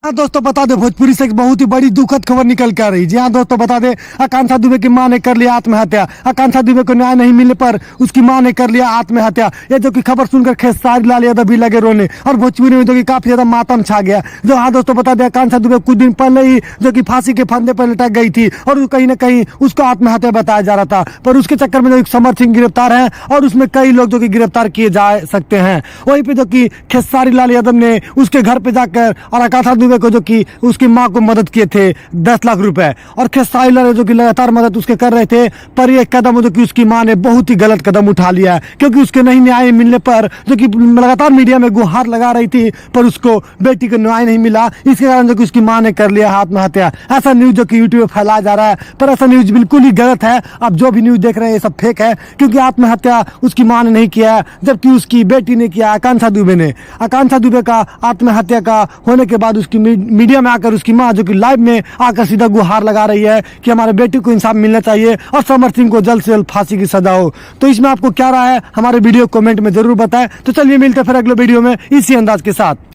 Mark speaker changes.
Speaker 1: हाँ दोस्तों, बता दे भोजपुरी से एक बहुत ही बड़ी दुखद खबर निकल के आ रही है। जी हाँ दोस्तों, बता दे आकांक्षा दुबे की मां ने कर लिया आत्महत्या। आकांक्षा दुबे को न्याय नहीं मिलने पर उसकी मां ने कर लिया आत्महत्या। ये जो कि खबर सुनकर खेसारी लाल यादव भी लगे रोने और भोजपुरी में जो कि काफी ज्यादा मातम छा गया। जो हाँ दोस्तों, बता दे आकांक्षा दुबे कुछ दिन पहले ही जो कि फांसी के फंदे पर लटक गई थी और कहीं ना कहीं उसको आत्महत्या बताया जा रहा था, पर उसके चक्कर में जो समर सिंह गिरफ्तार है और उसमें कई लोग जो कि गिरफ्तार किए जा सकते हैं। वहीं पे जो कि खेसारी लाल यादव ने उसके घर पे जाकर और आकांक्षा दुबे को जो कि उसकी मां को मदद किए थे 10 लाख रुपए, और खेसारी लाल जो कि लगातार मदद उसके कर रहे थे, पर यह कदम जो कि उसकी मां ने बहुत ही गलत कदम उठा लिया है, क्योंकि उसके नहीं न्याय मिलने पर जो कि लगातार मीडिया में गुहार लगा रही थी, पर उसको बेटी को न्याय नहीं मिला। इसके कारण जो कि उसकी मां ने कर लिया आत्महत्या। ऐसा न्यूज जो कि यूट्यूब पे फैलाया जा रहा है, पर ऐसा न्यूज बिल्कुल ही गलत है। आप जो भी न्यूज देख रहे हैं ये सब फेक है, क्योंकि आत्महत्या उसकी मां ने नहीं किया है, जबकि उसकी बेटी ने किया, आकांक्षा दुबे ने। आकांक्षा दुबे का आत्महत्या का होने के बाद उसकी मीडिया में आकर उसकी मां जो कि लाइव में आकर सीधा गुहार लगा रही है कि हमारे बेटी को इंसाफ मिलना चाहिए और समर सिंह को जल्द से जल्द फांसी की सजा हो। तो इसमें आपको क्या राय है, हमारे वीडियो कमेंट में जरूर बताएं। तो चलिए मिलते हैं फिर अगले वीडियो में इसी अंदाज के साथ।